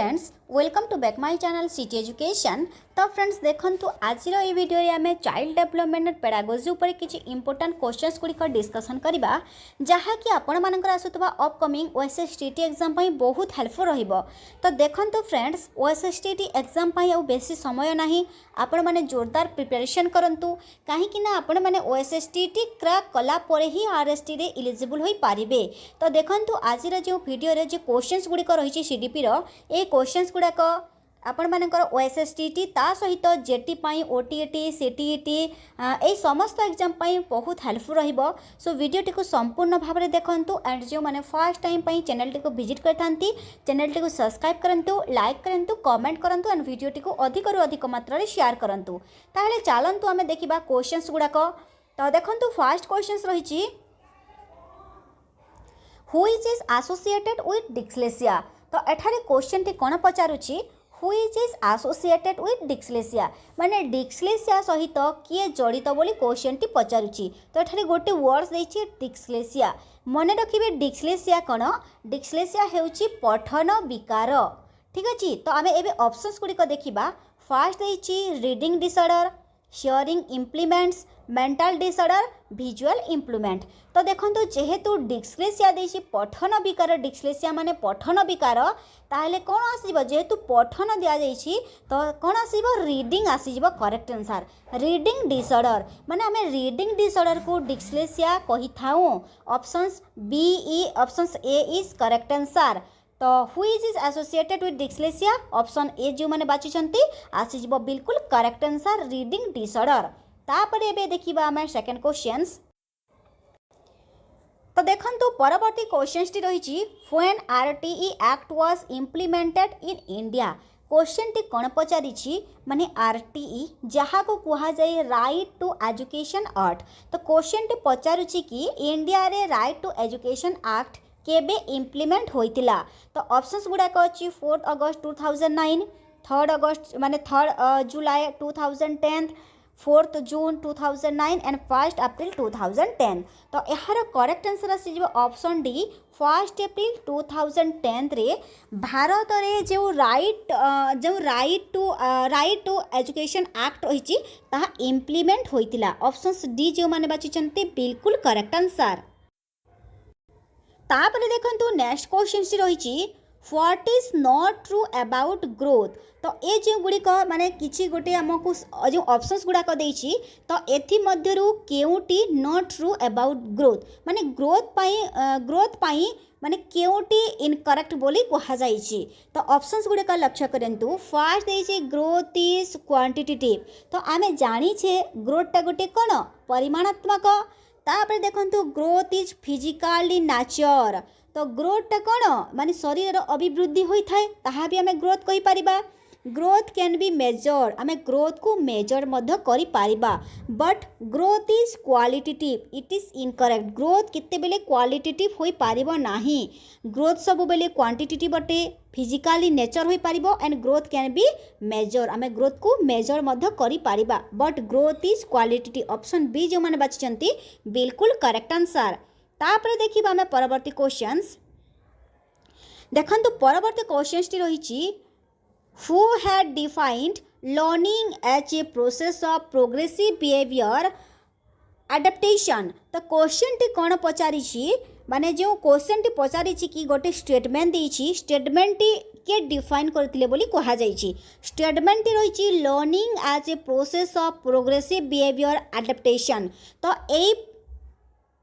Friends welcome to back my channel city education. तो friends देखंतु आज ये वीडियो रे आमे चाइल्ड डेवलपमेंट पेडागोजी ऊपर किछि इंपोर्टेंट क्वेश्चंस गुड़िक डिस्कशन करबा जहा कि आपण मानकर आसुतबा अपकमिंग ओएसएसटीटी एग्जाम पई बहुत हेल्पफुल रहिबो। तो देखंतु फ्रेंड्स ओएसएसटीटी एग्जाम पई आ बेसी समय नाही, आपण माने जोरदार प्रिपरेशन करंतु काहे कि ना आपण माने ओएसएसटीटी क्रैक कला परे ही आरएसटी रे एलिजिबल होई पारिबे। तो देखंतु आज रे जो वीडियो रे जे क्वेश्चंस गुड़िक रहिछि सीडीपी रो ए क्वेश्चंस गुड़ाक आपण मानकर ओएसएसटीटी ता सहित जेटी पाई ओटीईटी सीटीईटी ए समस्त एग्जाम पाई बहुत हेल्पफुल रहिबो। सो वीडियो टी को संपूर्ण भाव में देखंतु एंड जो माने फर्स्ट टाइम पाई चैनल टी को विजिट करथांती चैनल टी को सब्सक्राइब करंतु, लाइक करंतु, कमेंट करंतु एंड वीडियो टी को अधिक रु अधिक मात्रा रे शेयर करंतु। ताहले चलंतु आमे देखिबा क्वेश्चंस गुड़ाक। तो देखंतु फर्स्ट क्वेश्चंस रहिछि which is associated with dyslexia. तो एठारे क्वेश्चन टी कोन पचारुछि which is associated with dyslexia माने डिस्लेक्सिया सहित किए जड़ित बोली क्वेश्चन टी पचारुछि। तो एठारे गोटे वर्ड्स देछि डिस्लेक्सिया। मने रखिबे डिस्लेक्सिया कोन, डिस्लेक्सिया हेउछि पठन विकार। ठीक अछि। तो आमे एबे ऑप्शंस गुड़िक देखिबा। फर्स्ट देछि reading disorder, hearing implements, mental disorder, visual implement. तो देखंतु जेहेतु डिस्लेक्सिया देछि पठन विकार, डिस्लेक्सिया माने पठन विकार, ताहले कोन आसीबो जेहेतु पठन दिया जाइछि तो कोन आसीबो रीडिंग आसीबो करेक्ट आंसर। रीडिंग डिसऑर्डर माने हमें रीडिंग डिसऑर्डर को डिस्लेक्सिया कहि थाउ। ऑप्शंस बी ई options A is correct answer. तो which is associated with dyslexia option A जो माने बाचिछंती आसीबो बिल्कुल करेक्ट आंसर रीडिंग डिसऑर्डर। तापर एबे देखिबा हमें सेकंड क्वेश्चंस। तो देखंतु परवर्ती क्वेश्चंस टी रहिछि when RTE act was implemented in India. Question टी कोन पचारिछि माने आरटीई जहा को कुहा जाय राइट टू एजुकेशन एक्ट। तो क्वेश्चन टी पचारुछि कि इंडिया रे राइट टू एजुकेशन एक्ट केबे इम्प्लीमेंट होइतिला। तो ऑप्शंस गुड़ाक अछि 4 अगस्त 2009, 3 अगस्त माने 3 जुलाई 2010, 4 जून 2009 एंड 1 अप्रैल 2010। तो यार करेक्ट आंसर आसीजिबो ऑप्शन डी 1 अप्रैल 2010 रे भारत रे जो राइट टू एजुकेशन एक्ट रहिछि ताहा इम्प्लीमेंट होइतिला। ऑप्शंस डी जो माने बाचिचंती बिल्कुल करेक्ट आंसर। तापर देखंतु नेक्स्ट क्वेश्चन रही what is not true about growth. तो ये जो गुड़िक माने किछि गोटे आमको जो ऑप्शंस गुड़ाक देछि तो एथि मध्यरु केउटी नॉट ट्रू अबाउट ग्रोथ माने ग्रोथ पाई माने केउटी इनकरेक्ट बोली कहा जाइछि। तो ऑप्शंस गुड़िक लक्ष्य करंतु। फर्स्ट देछि ग्रोथ इज क्वांटिटेटिव। तो आमे जानि छे ग्रोथ गोटे कोन परिमाणात्मक। तापर देखंतु ग्रोथ इज फिजिकली नेचर। तो ग्रोथ कोन माने शरीर अभिवृद्धि होई थाए ताहा भी हमें ग्रोथ कहि परिबा। ग्रोथ कैन बी मेजर, आमे ग्रोथ को मेजर मध्य करि पारिबा। But growth is qualitative it is incorrect. Growth केते बेले क्वालिटेटिव होई पारिबो नाही। ग्रोथ सब बेले क्वांटिटेटिव बटे फिजिकली नेचर होई पारिबो and growth can be measure, आमे ग्रोथ को मेजर मध्य करि पारिबा। But growth is qualitative option B जो माने बाचिचंती बिल्कुल करेक्ट आंसर। तापर देखिबा हमें परवर्ती क्वेश्चंस। देखंतु परवर्ती क्वेश्चंस टी रहिछि who had defined learning as a process of progressive behavior adaptation। तो क्वेश्चन टी कोन पचारिछि माने जो क्वेश्चन टी पचारिछि कि गोटे स्टेटमेंट देछि स्टेटमेंट टी के डिफाइन करथिले बोली कहा जाइछि। स्टेटमेंट टी रहिछि learning as a process of progressive behaviour adaptation. तो ए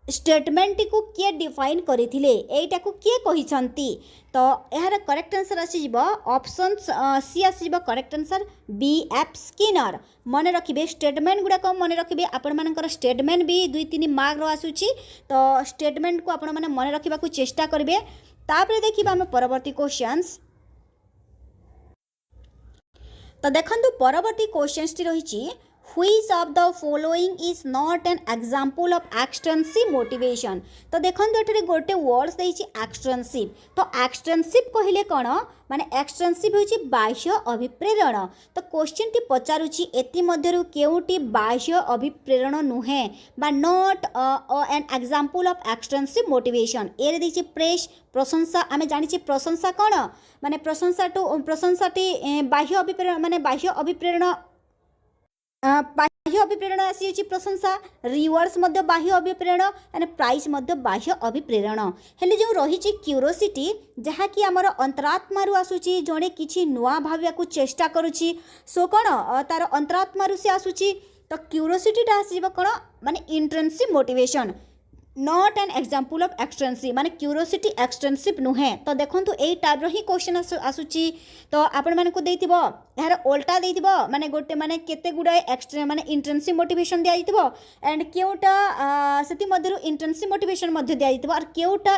स्टेटमेंट को किए डिफाइन करथिले एटा को किए कहिसंती। तो यार करेक्ट आंसर आसीबो ऑप्शन सी आसीबो correct answer B F Skinner. मने रखिबे स्टेटमेंट गुडा को मने रखिबे आपण मानकर स्टेटमेंट भी 2-3 मार्क रो आसुची। तो स्टेटमेंट को आपण माने मने रखिबा को चेष्टा करबे। तापर देखिबा हम परवर्ती क्वेश्चंस। तो देखंतु परवर्ती क्वेश्चंस टी रहिछि Which of the following is not an example of extrinsic motivation? तो देखो ये गोटे वर्ड्स देछि एक्सटेंसिव। तो एक्सटेंसिव कहले कौन माने एक्सटेंसिव होछि बाह्य अभिप्रेरण। तो क्वेश्चन टी पचारुछि एति मध्यरु केउटी बाह्य अभिप्रेरण नुहे बा not an example of extensive motivation. ए देछि प्रेस प्रशंसा। आमे जानिछि प्रशंसा कौन माने प्रशंसाटी बाह्य अभिप्रेरण माने बाह्य अभिप्रेरण बाह्य अभिप्रेरण आसी प्रशंसा। रिवार्ड्स मध्य बाह्य अभिप्रेरण एंड प्राइज मध्य बाह्य अभिप्रेरण। हेले जो रही क्यूरोसिटी जहाँकि आमर अंतरात्मारू आसूची जड़े किसी नुआ भाविया को चेष्टा करुच्ची सो कौन तार अंतरात्मारू से आसूची। तो क्यूरोसिटीटा आसब कौन माने intrinsic motivation not an example of extensive माने क्यूरोसिटी एक्सटेंसिव नुहे। तो देखो यही टाइप ही क्वेश्चन आसूची। तो आपण मानकु देइथिबो यार उल्टा देइथिबो माने गोटे माने केते गुडाय एक्सट्रा माने इंट्रेंसिव मोटिवेशन दिया जाइथिबो एंड केउटा सेति मध्यरु इंट्रेंसिव मोटिवेशन मध्य दिया जाइथिबो और केउटा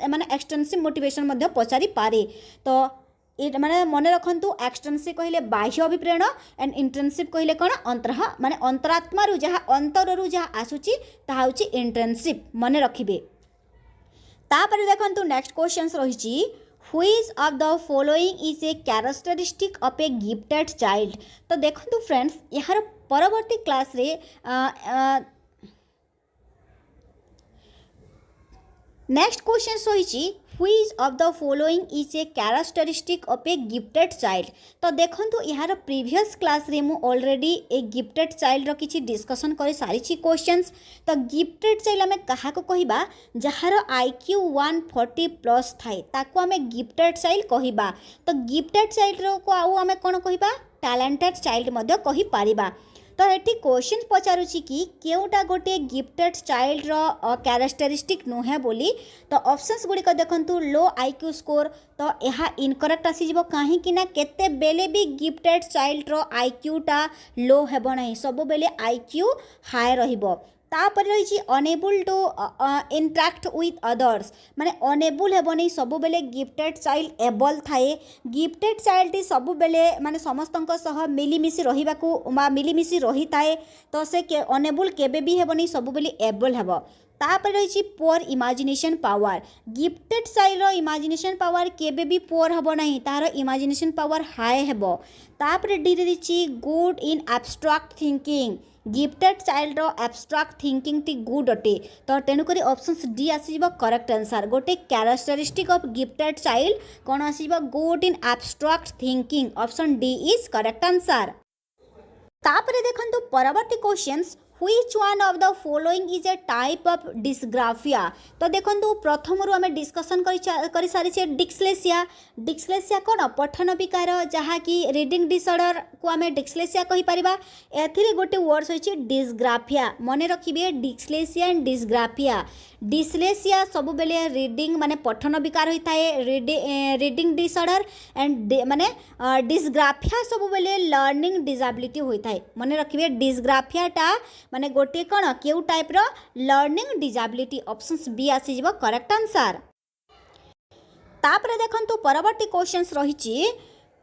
माने एक्सटेंसिव मोटिवेशन मध्य पचारि पारे। तो ये माने मन रखु एक्सटेंसिव कहले बाह्य अभिप्रेरण एंड इंट्रेंसिव कहले कौन अंतर माने अंतरात्मारू जहाँ अंतररू जहाँ आसूची ताहा होची इंट्रेंसिव मन रखिबे। तापर देखंतु नेक्स्ट क्वेश्चन रही which of the following is A characteristic of A gifted child. तो देखंतु फ्रेंड्स यार परवर्ती क्लास रे नेक्स्ट क्वेश्चन रही which of the following is A characteristic of A gifted child. तो देखंतु यार प्रीवियस क्लास रे मु ऑलरेडी ए गिफ्टेड चाइल्ड रो किछि डिस्कशन कर सारी क्वेश्चंस। तो गिफ्टेड चाइल्ड आमे कहा को कहिबा जहार IQ 140 प्लस थाए ताको आमे गिफ्टेड चाइल्ड कहिबा। तो गिफ्टेड चाइल्ड रो को आउ आमे कोन कहिबा टैलेंटेड चाइल्ड मध्य कहि पारिबा। तो ये क्वेश्चन पचारुछि कि केउटा गोटे गिफ्टेड चाइल्ड रो कैरेक्टरिस्टिक नुहे बोली। तो ऑप्शंस गुड़िक देखंतु लो IQ स्कोर। तो यह इनकरेक्ट आसीजिवो काहेकि ना केते बेले भी गिफ्टेड चाइल्ड रो IQ टा लो हेबो नाही सब बेले IQ हाई रहिबो। तापर रही unable to interact with others माने अनेबल हेबो नहीं सब बेले गिफ्टेड चाइल्ड एबल थाए। गिफ्टेड चाइल्ड सब बेले माने समस्तंक सह मिलीमिशी रहिबाकू मा मिलीमिशी रही थाए। तो से अनेबल केबे भी हेबो नहीं सब बेले एबल हेबो। तापर रही poor imagination power gifted child रो इमेजिनेशन पावर केबे भी पुअर हेबो नहीं तार इमेजिनेशन पावर हाई हेबो। तापर डी रही good in abstract thinking gifted child रो एब्स्ट्रैक्ट थिंकिंग टी गुड अटे। तो तेणुक ऑप्शंस डी आसीब करेक्ट आंसर। गोटे कैरेक्टरिस्टिक ऑफ गिफ्टेड चाइल्ड कौन आसीब good in abstract thinking option D is correct answer. तापरे देखंतु परवर्ती questions which one of the following is a type of dysgraphia. तो देखंतु प्रथम रु हमें डिस्कशन करि सारी छे डिस्लेक्सिया। डिस्लेक्सिया कौन पठन विकार जहाँ कि रीडिंग डिसऑर्डर को हमें डिस्लेक्सिया कहि परिबा। एथिरे गोटे वर्ड्स होछि डिस्ग्राफिया मन रखिबे डिस्लेक्सिया एंड डिस्ग्राफिया। डिस्लेक्सिया सब बेले रीडिंग माने पठन विकार होता है रीडिंग डिसऑर्डर एंड माने डिस्ग्राफिया सब बेले लर्निंग डिसेबिलिटी होता है मन रखिबे। डिस्ग्राफियाटा माने गोटे कौन केउ टाइप रो लर्निंग डिसेबिलिटी ऑप्शंस बी आसी जिवो करेक्ट आंसर। तापरे देखंतु परवर्ती क्वेश्चंस रहिछि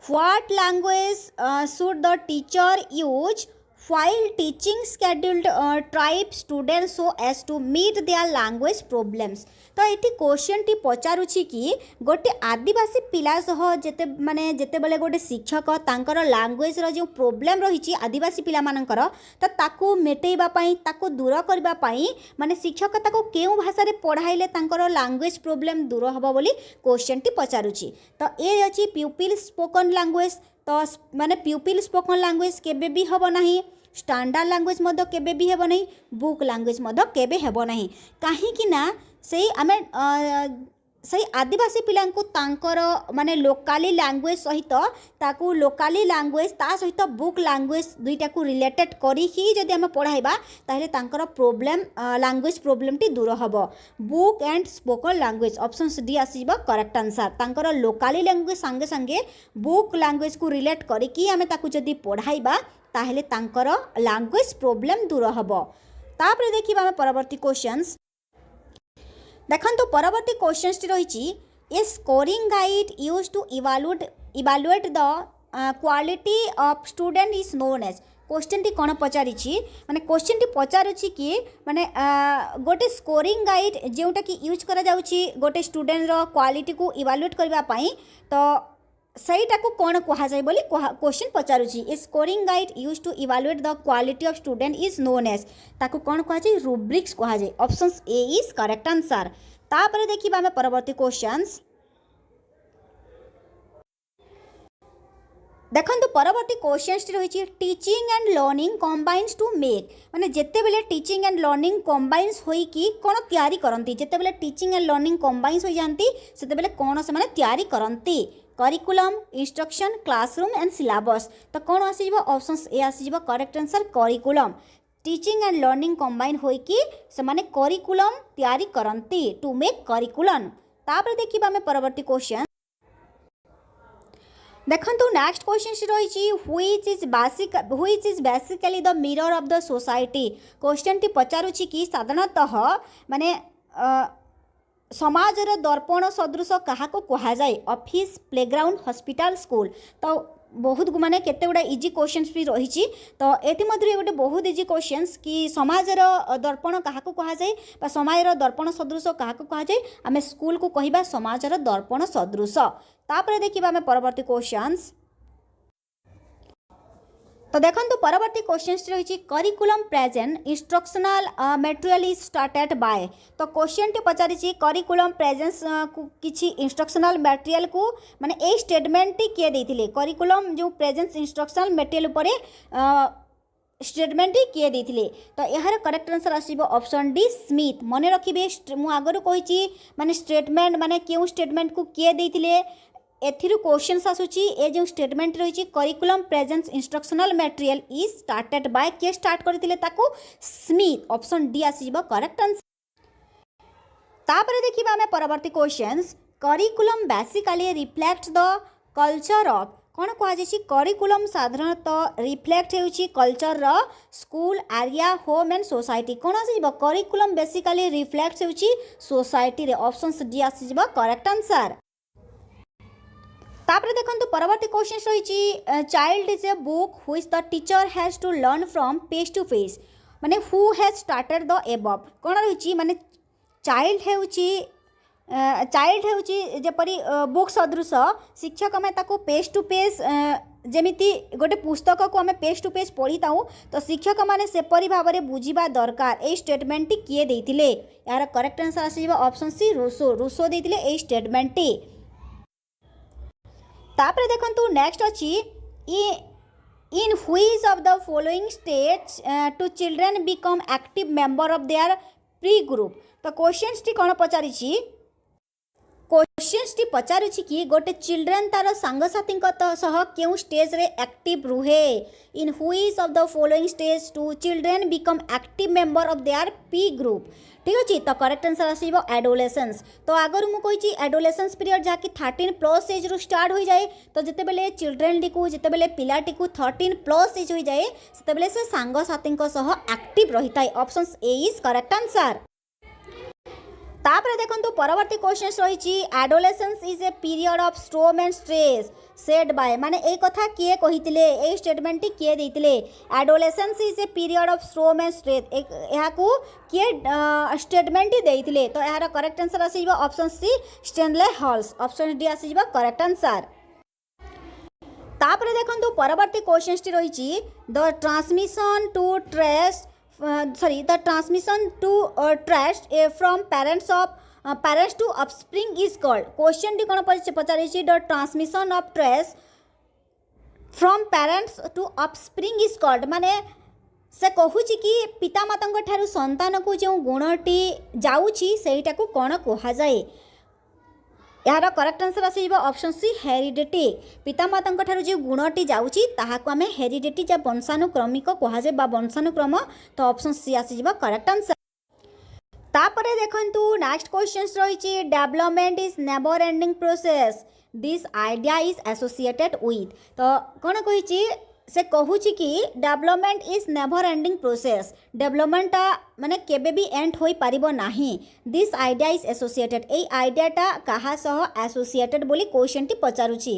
what language should the teacher use while teaching scheduled tribe students so as to meet their language problems। तो ये क्वेश्चन टी पचारुछि कि गोटे आदिवासी पिला सह जेते माने जेते बेले गोटे शिक्षक तांकर लैंग्वेज रो जो प्रॉब्लम रही आदिवासी पिला मानकर तो ताकू मेटेइबा पई ताकू दूर करबा पई माने शिक्षक ताकू केउ भाषा रे पढ़ाइले तांकर लैंग्वेज प्रॉब्लम दूर हबो बोली क्वेश्चन टी पचारुछि। तो ए अछि प्यूपिल स्पोकन लैंग्वेज। तो माने प्यूपिल स्पोकन लैंग्वेज केबे भी हबो नाही स्टैंडर्ड लैंग्वेज मध्य केबे भी हेबो नहीं बुक लैंग्वेज मध्य केबे हेबो नहीं काहेकि ना सही आमे सही आदिवासी पिलांको तांकर माने लोकाली लैंग्वेज सहित ताकू लोकाली लैंग्वेज ता सहित बुक लैंग्वेज दुईटा को रिलेटेड करी ही जदि आमे पढ़ाइबा ताहले तांकर प्रॉब्लम लैंग्वेज प्रॉब्लम टी दूर हबो। Book and spoken language options D आसीबा करेक्ट आंसर। तांकर लोकाली लैंग्वेज संगे संगे बुक लैंग्वेज को रिलेट करी कि आमे ताकू जदि पढ़ाइबा ताहले तांकर लैंग्वेज प्रॉब्लम दूर हबो। तापर देखिबा आमे परवर्ती क्वेश्चंस देखंतु परवर्ती क्वेश्चंस टी रही a scoring guide used to evaluate the quality of student is known as. Question टी कौन पचारि माने क्वेश्चन टी पचारुछि कि माने गोटे स्कोरिंग गाइड जोटा कि यूज करा जाउछि गोटे स्टूडेंट रो क्वालिटी को इवालुएट करबा पई तो सहीटा को कौन कहा जाए बोली क्वेश्चन पचारुछि a scoring guide use to evaluate the quality of student is known as ताको कौन कहा जाए रुब्रिक्स कहा जाए options A is correct answer. तापर देखिबा हमें परवर्ती क्वेश्चंस देखो परवर्ती क्वेश्चन रही teaching and learning combines to make माने जिते बेले टीचिंग एंड लर्निंग कंबाइन्स होइकी कौन तैयारी करती जिते बेले टीचिंग एंड लर्निंग कंबाइन्स हो जाती से बेले कौन से माने तैयारी करती curriculum instruction classroom and syllabus तो कौन आसीज ऑप्शंस ए आसीज correct answer curriculum teaching and learning combine होइकी से माने करिकुलम तैयारी करती टू मेक करिकुलम। तापर देखिबा हमें परवर्ती क्वेश्चन देखो नेक्स्ट क्वेश्चन रही which is basically the mirror of the society question टी पचारुछि कि साधारणतः माने समाजर दर्पण सदृश क्या कह जाए ऑफिस प्लेग्राउंड हॉस्पिटल स्कूल तो बहुत माने केते गुडा इजी क्वेश्चंस भी रही तो एथि मध्य गोटे बहुत इजी क्वेश्चंस कि समाजर दर्पण क्या कह जाए समाजर दर्पण सदृश क्या कह जाए आम स्कूल को कहबा समाजर दर्पण सदृश। तापर देखिबा हमें परवर्ती क्वेश्चंस तो देखो परवर्ती क्वेश्चन रही curriculum present instructional material is started by तो क्वेश्चन टी पचारि करिकुलम प्रेजेंस किछि इंस्ट्रक्शनल मटेरियल को माने ए स्टेटमेंट टी किए देथिले करिकुलम जो प्रेजेंस इंस्ट्रक्शनल मटेरियल उपरे स्टेटमेंट टी किए देथिले तो यार करेक्ट आंसर आसीबो ऑप्शन डी स्मिथ मन रखिबे मु आगरो कहिछि माने स्टेटमेंट माने केउ स्टेटमेंट को किए देथिले एथिरु क्वेश्चन आसुची ए जो स्टेटमेंट रही curriculum presence instructional material is started by के स्टार्ट करथिले ताको स्मिथ ऑप्शन डी आसीबो करेक्ट आंसर। तापर देखिबा हमें परवर्ती questions curriculum basically reflect the culture of कौन कह जाए करिकुलम साधारणतः रिफ्लेक्ट होउची कल्चर रो school area home and society कौन आसीबो करिकुलम बेसिकली रिफ्लेक्ट होउची सोसाइटी रे ऑप्शन डी आसीबो करेक्ट आंसर। तापर देखो परवर्ती क्वेश्चन रही child is a book which the teacher has to learn from face to face माने who has started the above कौन रही माने चाइल्ड होउची जेपरी बुक सदृश शिक्षक में ताको पेज टू पेज जेमिति गोटे पुस्तक को आम पेज टू पेज पढ़ी था तो शिक्षक मैंने सेपरी भाव में बुझा दरकार ए स्टेटमेंट टी किए देथिले यार करेक्ट आंसर आसीबो ऑप्शन सी रूसो देथिले ए स्टेटमेंट टी। तापर देखंतु नेक्स्ट अच्छी in which of the following states do children become active member of their peer group तो क्वेश्चन टी कौन पचारि क्वेश्चन टी पचारुछि कि गोटे चिल्ड्रेन तार सांगसाथी सह केउ स्टेज रे एक्टिव रुहे in which of the following stage do children become active member of their peer group ठीक अच्छे तो करेक्ट आंसर आसीबो एडोलेसेंस तो आगर मु कहिछि एडोलेसेंस पीरियड जहाँकि 13+ एज रु स्टार्ट हो जाए तो जिते बेले चिल्ड्रेन टी को जिते बेले पिलाटी को 13+ एज हो जाए सेते बेले से सांगसाथी सह एक्टिव रही थाए option A is correct answer. तापर देखो परवर्ती क्वेश्चन रही adolescence is a period of storm and stress said by माने ए कथा किए कहितिले ए स्टेटमेंट टी किए देतिले adolescence is a period of storm and stress ଏହା को किए स्टेटमेंट टी देतिले तो यार करेक्ट आंसर आसीबो option C Stanley Halls option D आसीबो करेक्ट आंसर। तापर देखंतु परवर्ती क्वेश्चन टी रही the transmission to trace the transmission to trust from parents to offspring is called question T कौन पचारि the transmission of trace from parents to offspring is called माने से कहूची कि पितामाता ठारू संतान को जो गुणटी जाऊँगी सेटा को कौन कह जाए यार करेक्ट आंसर आसीबो ऑप्शन सी हेरिडिटी पितामाता ठारू जो गुणटी जाऊँगी ताहाको आमे हेरिडिटी या वंशानुक्रमिक कह जाए वंशानुक्रम तो ऑप्शन सी आसीबो करेक्ट आंसर। तापरे देखंतु नेक्स्ट क्वेश्चन रही development is never ending process this idea is associated with तो कौन कही से कहूची कि development is never ending process डेवलपमेंटा माने केबे भी एंड होई पारिबो नाही दिस आइडिया इज एसोसिएटेड ए आइडियाटा कहा सह एसोसिएटेड बोली क्वेश्चन टी पचारुची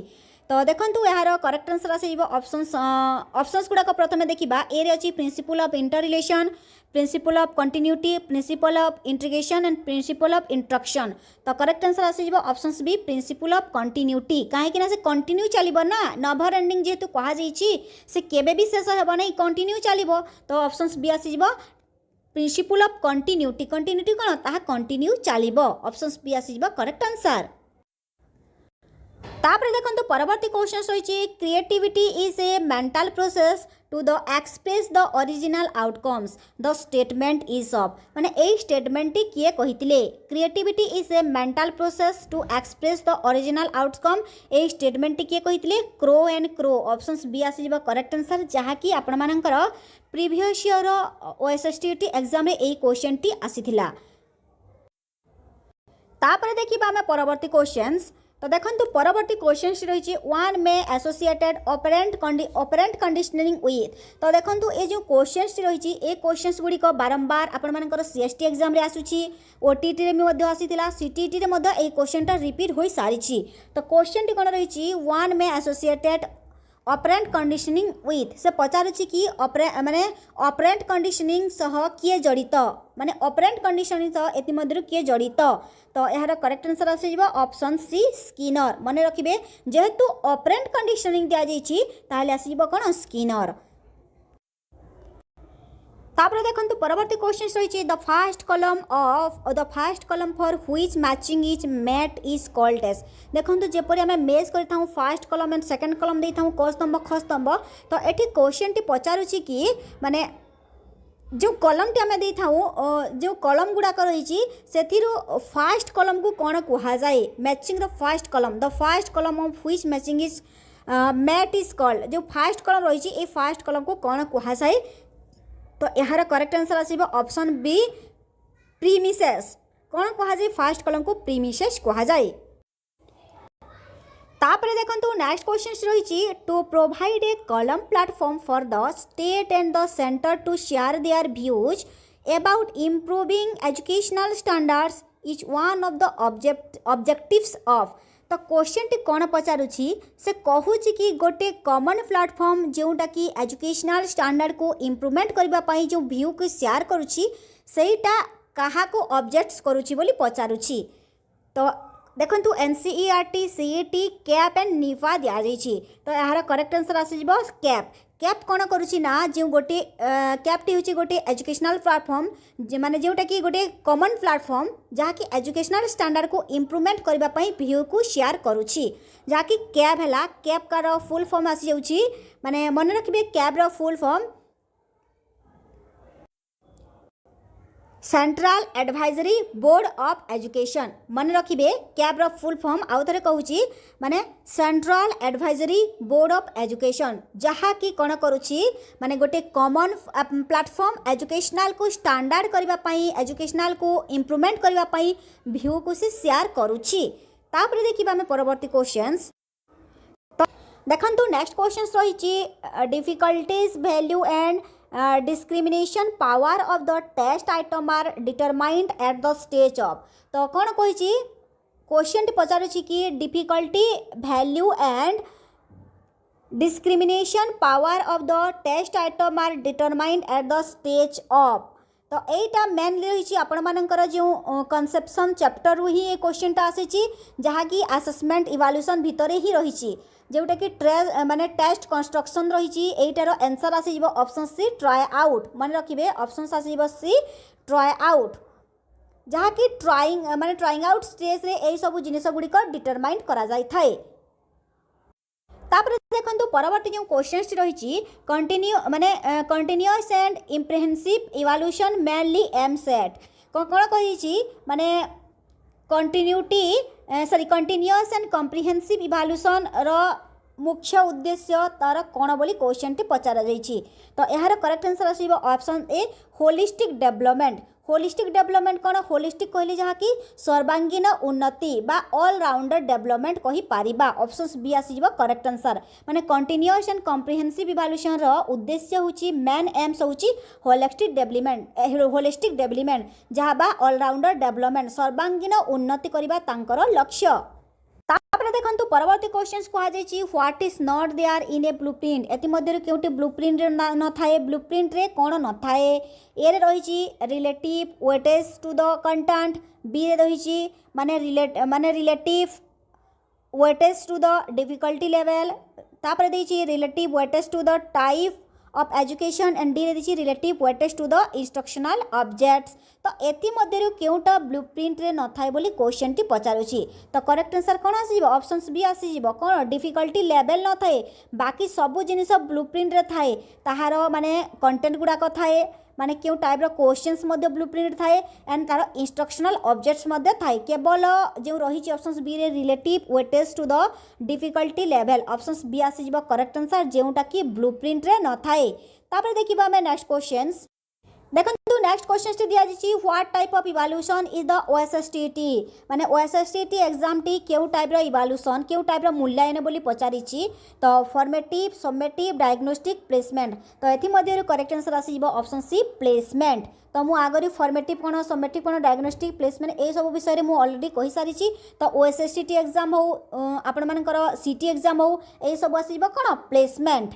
तो देखंतु यार करेक्ट आंसर आसीबो ऑप्शंस गुड़ाक प्रथमे देखा ए रे अछि principle of interrelation, principle of continuity, principle of integration and principle of interaction correct answer आसीबो options B principle of continuity. कहीं से कंटिन्यू चलिबो ना, नेवर एंडिंग जेहेतु कहा जाइछि से केबे भी शेष हेबो नहीं, कंटिन्यू चलिबो। तो ऑप्शंस बी आसीबो प्रिंसिपल ऑफ कंटिन्यूटी। कंटिन्यूटी कोन ताहा कंटिन्यू चलिबो, ऑप्शंस बी आसीबो करेक्ट आंसर। तापर देखंतु परवर्ती क्वेश्चन रही creativity is a mental process to the express the original outcomes the statement is of. माने ए स्टेटमेंट टी किए कहितिले creativity is a mental process to express the original outcome. ए स्टेटमेंट टी किए कहितिले Crow and Crow. Options B आसीबो करेक्ट आंसर, जहा कि आपण मानकर प्रीवियस ईयर ओएसएसटी एग्जाम रे ए क्वेश्चन टी आसीथिला। तापर देखिबा हमें परवर्ती क्वेश्चंस। तो देखंतु परवर्ती क्वेश्चन रही one may associated operant conditioning with. तो देखंतु ए जो क्वेश्चन रही ए क्वेश्चन गुड़िक बारंबार आपण मानकर सीएसटी एग्जाम रे आसुची, ओटीटी रे मध्य आसीथिला, सीटीटी रे मध्य ए क्वेश्चन रिपीट होई सारिची। तो क्वेश्चन टी कोन रही one may associated operant conditioning with. से पचारुची कि माने ऑपरेंट कंडीशनिंग सह किए जड़ित, माने ऑपरेंट कंडीशनिंग सह एति मध्यरु किए जड़ित। तो यार करेक्ट आंसर आसीबो ऑप्शन सी स्किनर। मने रखिबे जेहेतु ऑपरेंट कंडीशनिंग दिया जाइछि ताले आसीबो कोन स्किनर। तापर देखंतु परवर्ती क्वेश्चन रही the first column for which matching is met is called as. देखंतु जेपरि हमें मैच करथाउ first column and second column देथाउ क स्तंभ ख स्तंभ। तो एठी क्वेश्चन टी पचारुछि कि माने जो कॉलम टी हमें देथाउ जो कॉलम गुड़ाक रही फर्स्ट कॉलम को कौन कह जाए, matching the first column, the first column of which matching is mat is called. जो फर्स्ट कॉलम रही ए फर्स्ट कॉलम को कौन कह जाए। तो यार करेक्ट आंसर आसीबो ऑप्शन बी प्रीमिसेस। कौन कह जाए फर्स्ट कॉलम को प्रीमिसेस कह जाए। तापरे देखंतु नेक्स्ट क्वेश्चन रही to provide a column platform for the state and the centre to share their views about improving educational standards is one of the objectives of. तो क्वेश्चन टी कौन पचारुछि से कहूछि कि गोटे कॉमन प्लेटफॉर्म जोटा कि एजुकेशनल स्टैंडर्ड को इम्प्रूवमेंट करबा पई जो व्यू को शेयर करुछि सेटा कहा को ऑब्जेक्ट्स करुछि बोली पचारुछि। तो देखंतु एनसीईआरटी, सीईटी, कैप एंड निफा दिया जाइछि। तो यार करेक्ट आंसर आसीबो कैप। कैप कौन करुछि ना जो गोटे कैप टी होछि गोटे एजुकेशनल प्लेटफॉर्म माने जोटा कि गोटे कॉमन प्लेटफॉर्म जहाँ कि एजुकेशनल स्टैंडर्ड को इम्प्रूवमेंट करबा पई व्यू को शेयर करुछि, जहाँ कि कैप हैला। कैप का फुल फॉर्म आसी जाउछि, माने मन रखिबे कैप रो full form central advisory board of education. मन रखिबे कैब रो फुल फॉर्म आउ थरे कहूची माने central advisory board of education, जहाँ की कौन करुची माने गोटे कॉमन प्लेटफॉर्म एजुकेशनल को स्टैंडर्ड करबा पई, एजुकेशनल को इम्प्रूवमेंट करबा पई व्यू को से शेयर करुची। तापर देखिबा हमें परवर्ती क्वेश्चंस। तो देखंतु नेक्स्ट क्वेश्चंस रही difficulties value and discrimination power of the test item are determined at the stage of। तो कौन कही क्वेश्चन टी पचारुछि कि difficulty value and discrimination power of the test item are determined at the stage of. तो एटा mainly रही आपण मानकर जो कनसेप्शन चैप्टर रु ही क्वेश्चन टा आसी, जहाँ कि असेसमेंट इवाल्यूएशन भितर ही रही जोटा कि माने टेस्ट कंस्ट्रक्शन रही। एटार आंसर आसीब ऑप्शन सी ट्राई आउट। मन रखिए ऑप्शन आसीब सी ट्राई आउट, जहाँ कि ट्राइंग माने ट्राइंग आउट स्टेज रे एई सब जिनिस गुड़िक डिटरमाइन करा जाय थाए। तापर देखंतु परवर्ती जो क्वेश्चन रही continuous and comprehensive evaluation mainly aims at. कौन कही माने कंटिन्यूअस एंड कम्प्रिहेंसिव इवाल्यूएशन रो मुख्य उद्देश्य तार कौन बोली क्वेश्चन टी पचारा जाइछि। तो यार करेक्ट आंसर आसीबो option A holistic development. Holistic development कौन, होलिस्टिक कहले जहाँ कि सर्वांगीन उन्नति बा ऑल राउंडर डेवलपमेंट कही पारिबा। ऑप्शंस बी आसीबो करेक्ट आंसर। माने कंटिन्यूअस एंड कम्प्रिहेंसिव इवाल्यूएशन रो उद्देश्य होची मेन एम्स होची होलिस्टिक डेवलपमेंट जहाँ बा ऑल राउंडर डेवलपमेंट सर्वांगीन उन्नति करिबा तांकर लक्ष्य। तापरे देखंतु परवर्ती क्वेश्चंस को आ जाइछि what is not there in a blueprint एति मध्यरु केउटी ब्लूप्रिंट रे न थाए ब्लूप्रिंट रे कोन न थाए ए रे रहिछि relative weightage to the content B रे रहिछि माने relative weightage to the difficulty level तापरे देछि relative weightage to the type of education and D रे देछि relative weightage to the instructional objects तो एति मध्यरु केउटा ब्लूप्रिंट रे न थाए बोली क्वेश्चन टी पचारुछि तो करेक्ट आंसर कोन आसी ऑप्शंस बी आसी जिवो कोन डिफिकल्टी लेवल न थाए बाकी सब जिनिस ब्लूप्रिंट रे थाए ताहार माने कंटेंट गुडा को थाए माने क्यों टाइप रो क्वेश्चंस मध्ये ब्लूप्रिंट थाए एंड तार इंस्ट्रक्शनल ऑब्जेक्ट्स मध्ये थाए केवल जो रही ऑप्शंस बी रे relative weightage to the difficulty level options B आसी जिवो करेक्ट आंसर जेउटा कि ब्लूप्रिंट रे न थाए तापर देखिबा हमें नेक्स्ट क्वेश्चंस देखंतु नेक्स्ट क्वेश्चन टी दिया जाइछि what type of evaluation is the OSSTET माने ओएसएसटीटी एग्जाम टी केउ टाइप रो इवैल्यूएशन केउ टाइप रो मूल्यांकन बोली पचारिछि तो फॉर्मेटिव समेटिव डायग्नोस्टिक प्लेसमेंट तो एथि मध्ये करेक्ट आंसर आसी जिवो ऑप्शन सी प्लेसमेंट तो मु आगरी फॉर्मेटिव कोन समेटिव कोन डायग्नोस्टिक प्लेसमेंट ए सब विषय रे मु ऑलरेडी कहि सारिछि तो ओएसएसटीटी एग्जाम हो आपण मानकर सीटी एग्जाम हो ए सब आसी जिवो कोन प्लेसमेंट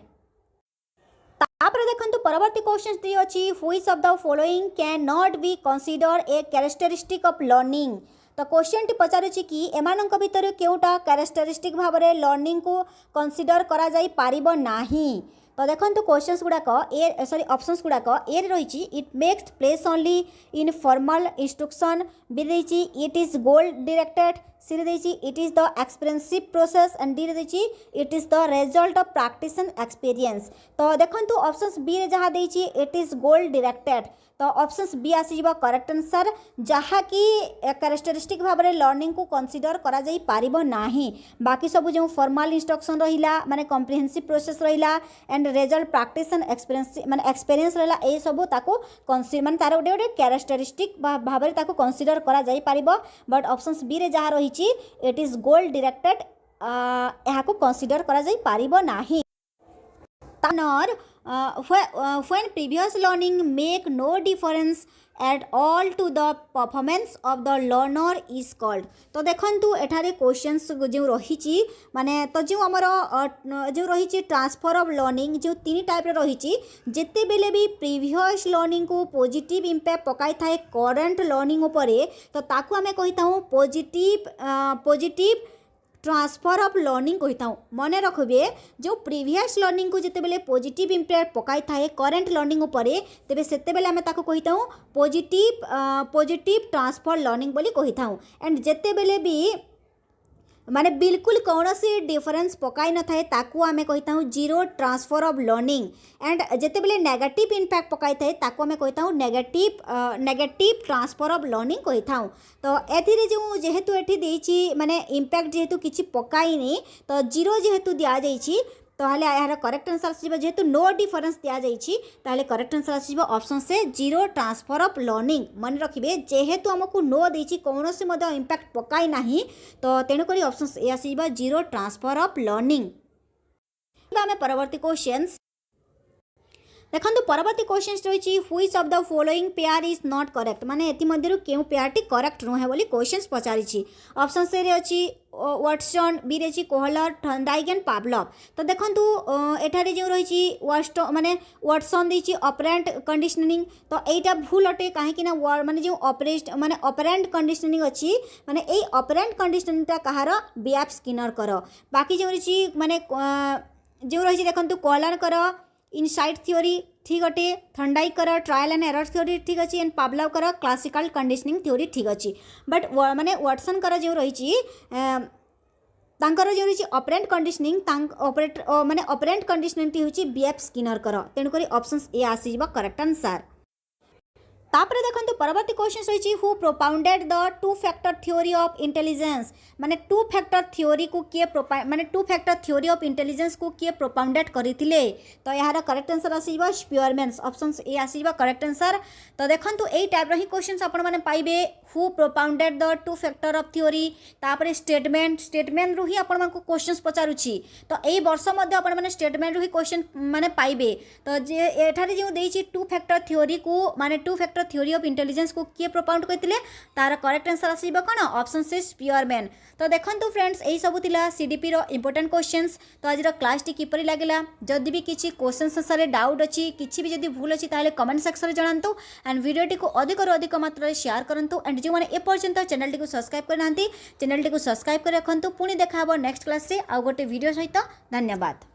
तापरे देखंतु परवर्ती क्वेश्चन दी अछि which of the following can not be considered a characteristic of learning तो क्वेश्चन टी पचारुछि कि एमानंक भितर केउटा कैरेक्टरिस्टिक भाबरे लर्निंग को कंसीडर करा जाई पारिबो नाही तो देखंतु क्वेश्चंस गुडाक ए सॉरी ऑप्शंस गुडाक ए रहिछि it makes place only in formal instruction B रहिछि it is goal directed C रहिछि it is the experiential process and D रहिछि it is the result of practice and experience तो देखंतु options बी रे जहा देछि इट इज गोल डायरेक्टेड तो ऑप्शंस बी आसी जिवो करेक्ट आंसर जहा कि कैरेक्टरिस्टिक भाबरे लर्निंग को कंसीडर करा जाई पारिबो नाही बाकी सब जो फॉर्मल इंस्ट्रक्शन रहिला माने कॉम्प्रिहेंसिव प्रोसेस रहिला and result practice and experience रहिला ए सब ताको माने तार गोटे कैरेक्टरिस्टिक भाबरे ताको कंसीडर करा जाई पारिबो बट ऑप्शंस बी रे जहा रहिछि इट इज गोल डायरेक्टेड एहा को कंसीडर करा जाई पारिबो नाही when previous learning make no difference at all to the performance of the learner is called तो देखंतु एठारे क्वेश्चंस जो रहिछि माने तो जो हमर जो रहिछि ट्रांसफर ऑफ लर्निंग जो तीन टाइप रे रहिछि जेते बेले भी प्रीवियस लर्निंग को पॉजिटिव इंपैक्ट पकाई थाए करंट लर्निंग उपरे तो ताकू हमें कहिताऊ पॉजिटिव ट्रांसफर ऑफ लर्निंग कही मन रखिए जो प्रीवियस लर्निंग को जिते बेले पॉजिटिव इंपैक्ट पकाई थाए करंट लर्निंग उपरे तेबे सेते बेले आमे ताको कही पॉजिटिव ट्रांसफर लर्निंग बोली कही एंड जेते बेले भी माने बिल्कुल कौनसी डिफरेंस पकाई न थाए ताकू आमे कहिताऊ zero transfer of learning and जेते बेले नेगेटिव इंपैक्ट पकाई थाए ताकू आमे कहिताऊ नेगेटिव ट्रांसफर ऑफ लर्निंग कहिताऊ तो एथिरे जो जेहेतु एठी देछि माने इंपैक्ट जेहेतु किछि पकाईनी तो जीरो जेहेतु दिया जाइछि ताहले यार करेक्ट आंसर आसीबो जेहेतु नो डिफरेंस दिया जाइछि ताहले करेक्ट आंसर आसीबो ऑप्शन से जीरो ट्रांसफर ऑफ लर्निंग मन रखिबे जेहेतु हमकु नो देछि कोनोसी मध्ये इंपैक्ट पकाई नाही तो तेनु करी ऑप्शन ए आसीबो जीरो ट्रांसफर ऑफ लर्निंग आमे परवर्ती क्वेश्चंस देखंतु परवर्ती क्वेश्चन रही which of the following pair is not correct माने एति मध्यरु केउ पेयर टी करेक्ट नुहे बोली क्वेश्चंस पचारिछि ऑप्शन से रे अछि वाटसन बी रे अछि कोहलर थर्नडाइक एंड पावलोव तो देखंतु एठारे जो रही माने वाटसन देछि ऑपरेंट कंडीशनिंग तो एटा भूल अटे काहे कि ना माने जो ऑपरेंट कंडीशनिंग अछि माने एई ऑपरेंट कंडीशनिंग ता कहार बीएफ स्किनर करो बाकी जो रही माने जो रही देखंतु कोहलर करो इनसाइट थ्योरी ठीक अटे थर्नडाइक कर ट्रायल एंड एरर थ्योरी ठीक अच्छी एंड पावलोव कर क्लासिकल कंडीशनिंग थ्योरी ठीक अच्छी बट माने वाटसन कर जो रही तांकर जो रही ऑपरेंट कंडीशनिंग माने ऑपरेंट कंडीशनिंग होची बीएफ स्किनर कर तेणुक ऑप्शन ए आसी करेक्ट आंसर तापरे देखंतु परवर्ती क्वेश्चन रही who propounded the two factor theory of intelligence माने टू फैक्टर थ्योरी को किए माने two factor theory of intelligence को किए प्रोपाउंडेड करथिले तो यार करेक्ट आंसर आसीबो स्पियरमैन ऑप्शन ए आसीबो करेक्ट आंसर तो देखंतु एई टाइप रही क्वेश्चंस आपण माने पाइबे who propounded the two factor of theory तापरे स्टेटमेंट रु ही आपण मानको क्वेश्चंस पचारुछि तो एई वर्ष मध्ये आपण माने स्टेटमेंट रु ही क्वेश्चन माने पाइबे तो जे एठारे जो देछि टू फैक्टर थ्योरी को माने two factor theory of intelligence को किए प्रोपाउंड करते तार करेक्ट आंसर आसीबो कोन ऑप्शन सी स्पीयरमैन। तो देखंतु फ्रेंड्स एही सब थिला सीडीपी रो इंपोर्टेंट क्वेश्चंस। तो आज क्लास टी किपरि लागला जदि भी किछि क्वेश्चन आंसर रे डाउट अछि किछि भी जदि भूल अछि ताले कमेंट सेक्शन रे जणांतु एंड वीडियो टी को अधिक रो अधिक मात्रा रे शेयर करंतु एंड जो माने ए पर्यंत चैनल टी को सब्सक्राइब करनांती चैनल टी को सब्सक्राइब कर रखंतु पुणी देखा हबो नेक्स्ट क्लास रे आ गोटे वीडियो सहित। धन्यवाद।